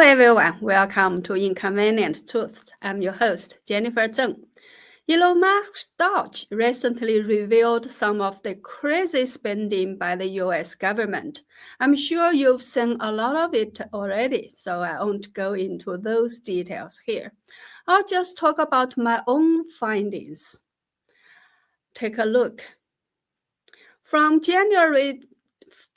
everyone, welcome to Inconvenient Truths. I'm your host, Jennifer Zheng. Elon Musk's Doge recently revealed some of the crazy spending by the US government. I'm sure you've seen a lot of it already, so I won't go into those details here. I'll just talk about my own findings. Take a look. From January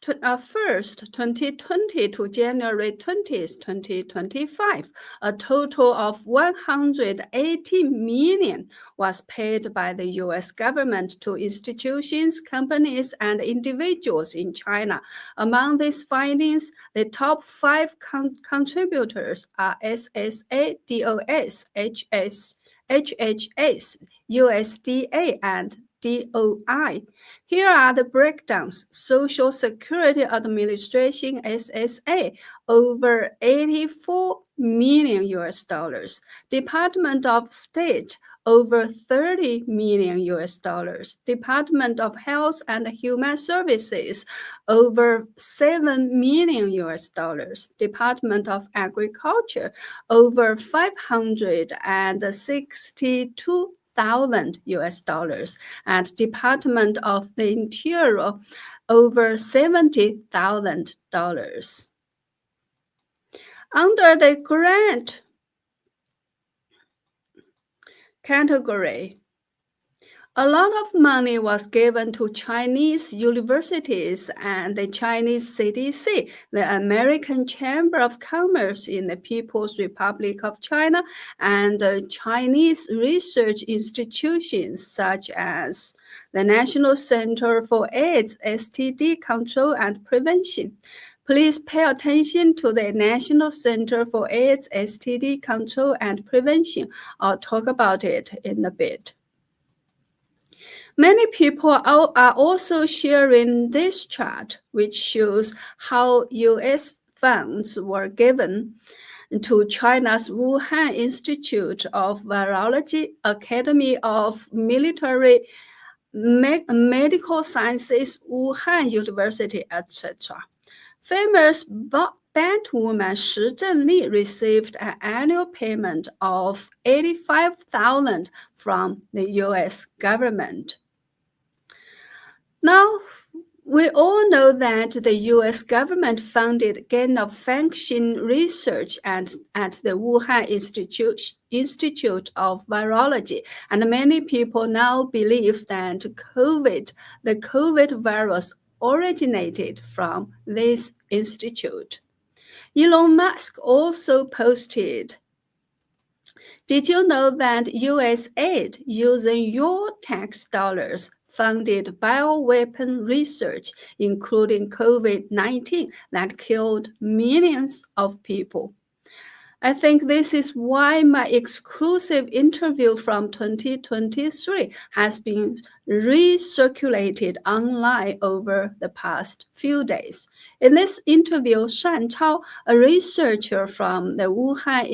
1st, 2020 to January 20th, 2025, a total of $180 million was paid by the US government to institutions, companies, and individuals in China. Among these findings, the top 5 contributors are SSA, DOS, HHS, USDA, and DOI. Here are the breakdowns. Social Security Administration SSA over 84 million US dollars. Department of State over 30 million US dollars. Department of Health and Human Services over 7 million US dollars. Department of Agriculture over 562,000 US dollars, and Department of the Interior over $70,000. Under the grant category, a lot of money was given to Chinese universities and the Chinese CDC, the American Chamber of Commerce in the People's Republic of China, and Chinese research institutions such as the National Center for AIDS, STD Control and Prevention. Please pay attention to the National Center for AIDS, STD Control and Prevention. I'll talk about it in a bit. Many people are also sharing this chart, which shows how U.S. funds were given to China's Wuhan Institute of Virology, Academy of Military Medical Sciences, Wuhan University, etc. Famous Batwoman Shi Zhenli received an annual payment of $85,000 from the U.S. government. Now, we all know that the U.S. government funded gain-of-function research at the Wuhan Institute of Virology, and many people now believe that the COVID virus originated from this institute. Elon Musk also posted, "Did you know that USAID, using your tax dollars, funded bioweapon research, including COVID-19, that killed millions of people?" I think this is why my exclusive interview from 2023 has been recirculated online over the past few days. In this interview, Shan Chao, a researcher from the Wuhan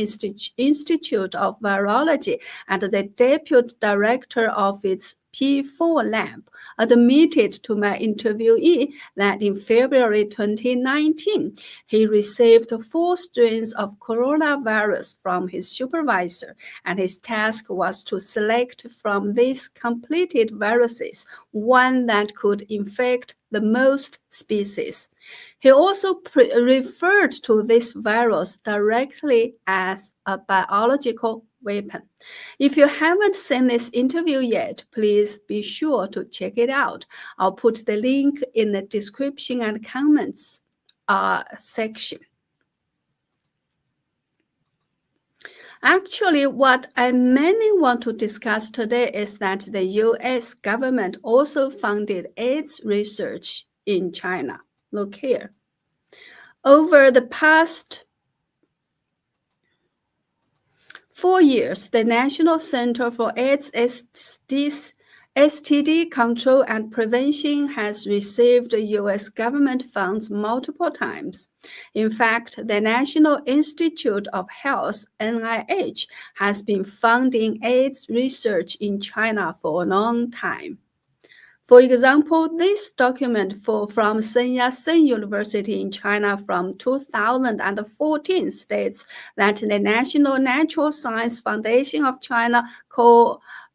Institute of Virology and the deputy director of its P4 lab, admitted to my interviewee that in February 2019, he received 4 strains of coronavirus from his supervisor, and his task was to select from these completed viruses one that could infect the most species. He also referred to this virus directly as a biological weapon. If you haven't seen this interview yet, please be sure to check it out. I'll put the link in the description and comments section. Actually, what I mainly want to discuss today is that the US government also funded AIDS research in China. Look here. Over the past 4 years, the National Center for AIDS STD Control and Prevention has received U.S. government funds multiple times. In fact, the National Institute of Health, NIH, has been funding AIDS research in China for a long time. For example, this document from Sun Yat-sen University in China from 2014 states that the National Natural Science Foundation of China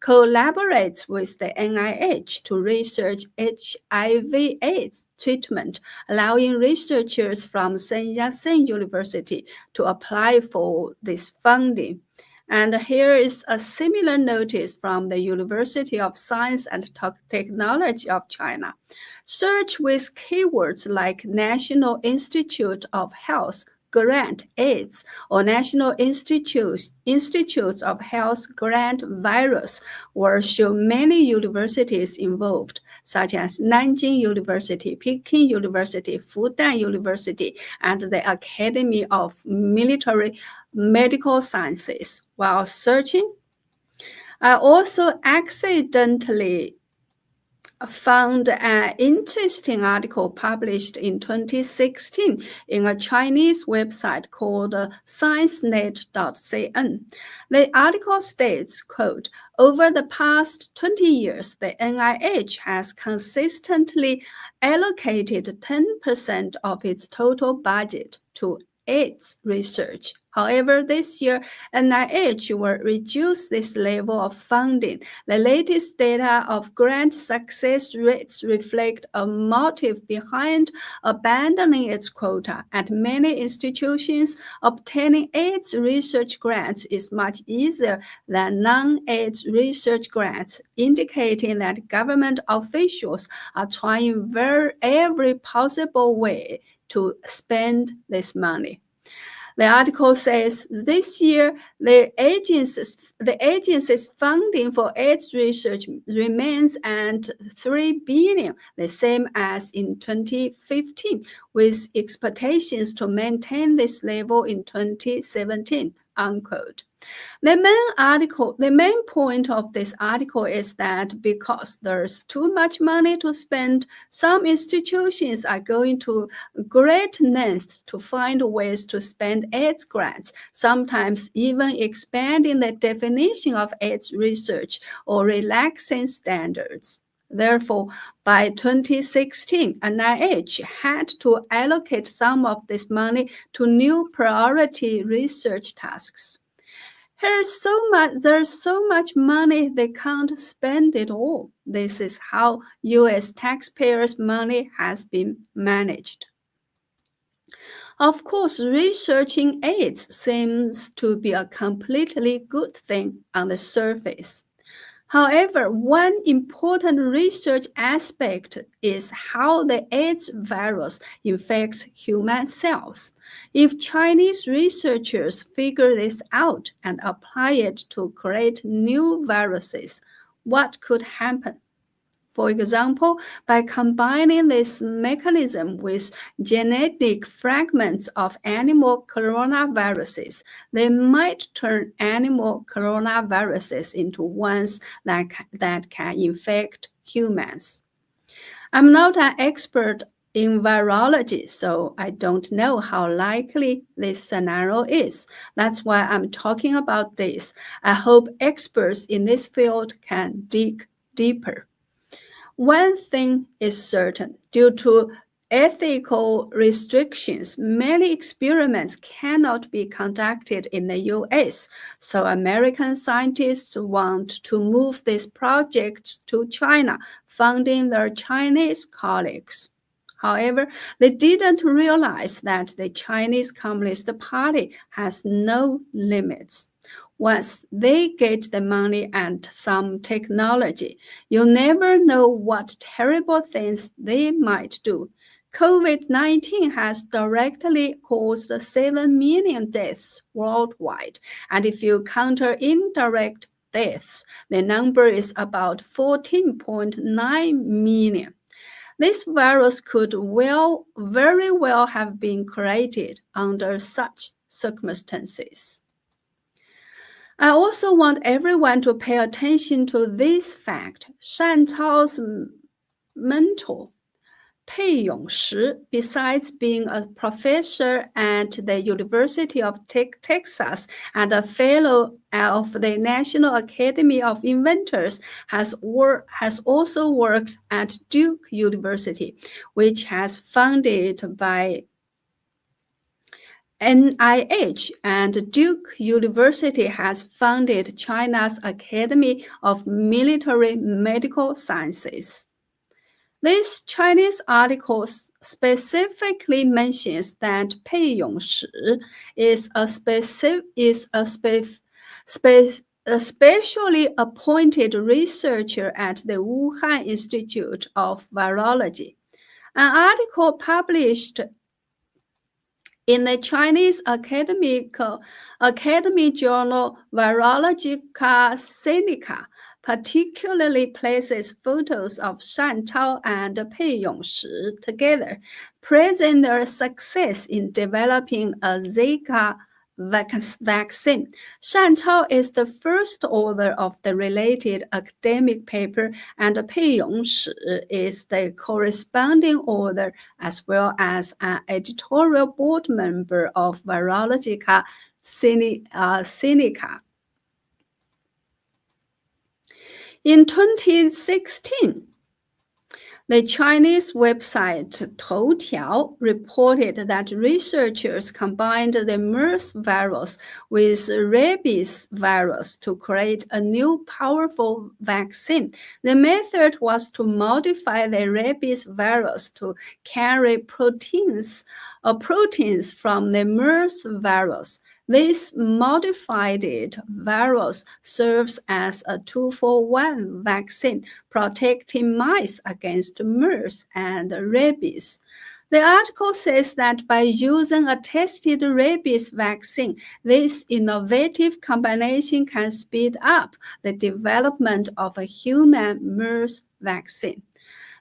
collaborates with the NIH to research HIV/AIDS treatment, allowing researchers from Sun Yat-sen University to apply for this funding. And here is a similar notice from the University of Science and Technology of China. Search with keywords like National Institute of Health grant AIDS or National Institutes of Health grant virus will show many universities involved, such as Nanjing University, Peking University, Fudan University, and the Academy of Military Medical Sciences. While searching, I also accidentally found an interesting article published in 2016 in a Chinese website called sciencenet.cn. The article states, quote, over the past 20 years, the NIH has consistently allocated 10% of its total budget to AIDS research. However, this year, NIH will reduce this level of funding. The latest data of grant success rates reflect a motive behind abandoning its quota. At many institutions, obtaining AIDS research grants is much easier than non-AIDS research grants, indicating that government officials are trying every possible way to spend this money. The article says this year, the agency's funding for AIDS research remains at $3 billion, the same as in 2015, with expectations to maintain this level in 2017, unquote. The main point of this article is that because there's too much money to spend, some institutions are going to great lengths to find ways to spend AIDS grants, sometimes even expanding the definition of AIDS research or relaxing standards. Therefore, by 2016, NIH had to allocate some of this money to new priority research tasks. There's so much money they can't spend it all. This is how US taxpayers' money has been managed. Of course, researching AIDS seems to be a completely good thing on the surface. However, one important research aspect is how the AIDS virus infects human cells. If Chinese researchers figure this out and apply it to create new viruses, what could happen? For example, by combining this mechanism with genetic fragments of animal coronaviruses, they might turn animal coronaviruses into ones that can infect humans. I'm not an expert in virology, so I don't know how likely this scenario is. That's why I'm talking about this. I hope experts in this field can dig deeper. One thing is certain, due to ethical restrictions, many experiments cannot be conducted in the US, so American scientists want to move these projects to China, funding their Chinese colleagues. However, they didn't realize that the Chinese Communist Party has no limits. Once they get the money and some technology, you never know what terrible things they might do. COVID-19 has directly caused 7 million deaths worldwide, and if you counter indirect deaths, the number is about 14.9 million. This virus could very well have been created under such circumstances. I also want everyone to pay attention to this fact. Shan Cao's mentor, Pei Yongshi, besides being a professor at the University of Texas and a fellow of the National Academy of Inventors, has also worked at Duke University, which has funded by NIH, and Duke University has founded China's Academy of Military Medical Sciences. This Chinese article specifically mentions that Pei Yongshi is a specially appointed researcher at the Wuhan Institute of Virology. An article published in the Chinese Academy journal Virologica Sinica particularly places photos of Shan Chao and Pei Yongshi together, praising their success in developing a Zika vaccine. Shan Chao is the first author of the related academic paper, and Pei Yongshi is the corresponding author as well as an editorial board member of Virologica Sinica. In 2016, the Chinese website Toutiao reported that researchers combined the MERS virus with rabies virus to create a new powerful vaccine. The method was to modify the rabies virus to carry proteins from the MERS virus. This modified virus serves as a 2-for-1 vaccine, protecting mice against MERS and rabies. The article says that by using a tested rabies vaccine, this innovative combination can speed up the development of a human MERS vaccine.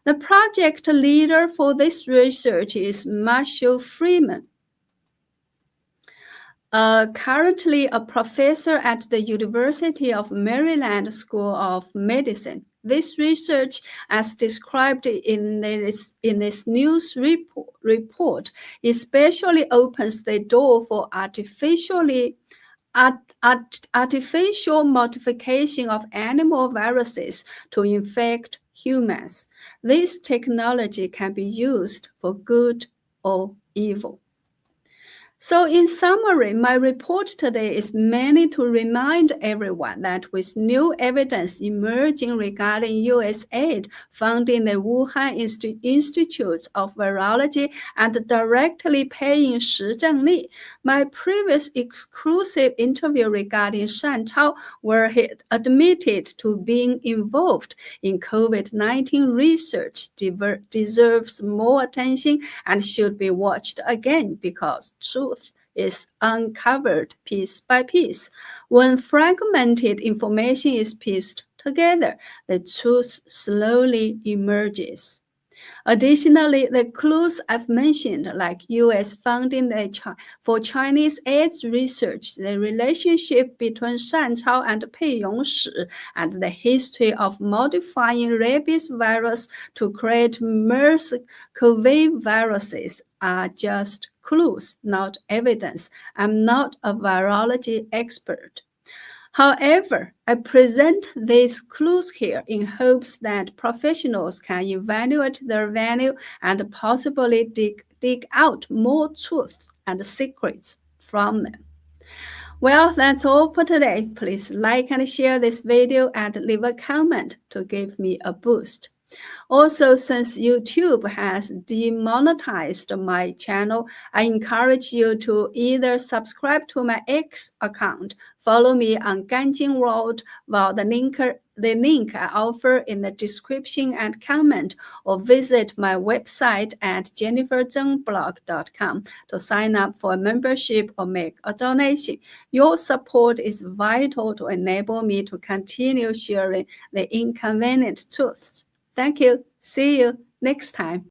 The project leader for this research is Marshall Freeman, currently a professor at the University of Maryland School of Medicine. This research, as described in this news report, especially opens the door for artificial modification of animal viruses to infect humans. This technology can be used for good or evil. So in summary, my report today is mainly to remind everyone that with new evidence emerging regarding U.S. aid funding the Wuhan Institute of Virology and directly paying Shi Zhengli, my previous exclusive interview regarding Shan Chao, where he admitted to being involved in COVID-19 research, deserves more attention and should be watched again because truth is uncovered piece by piece. When fragmented information is pieced together, the truth slowly emerges. Additionally, the clues I've mentioned, like U.S. funding for Chinese AIDS research, the relationship between Shan Chao and Pei Yongshi, and the history of modifying rabies virus to create MERS-CoV viruses are just clues, not evidence. I'm not a virology expert. However, I present these clues here in hopes that professionals can evaluate their value and possibly dig out more truths and secrets from them. Well, that's all for today. Please like and share this video and leave a comment to give me a boost. Also, since YouTube has demonetized my channel, I encourage you to either subscribe to my X account, follow me on Ganjing World via the link I offer in the description and comment, or visit my website at jenniferzengblog.com to sign up for a membership or make a donation. Your support is vital to enable me to continue sharing the inconvenient truths. Thank you. See you next time.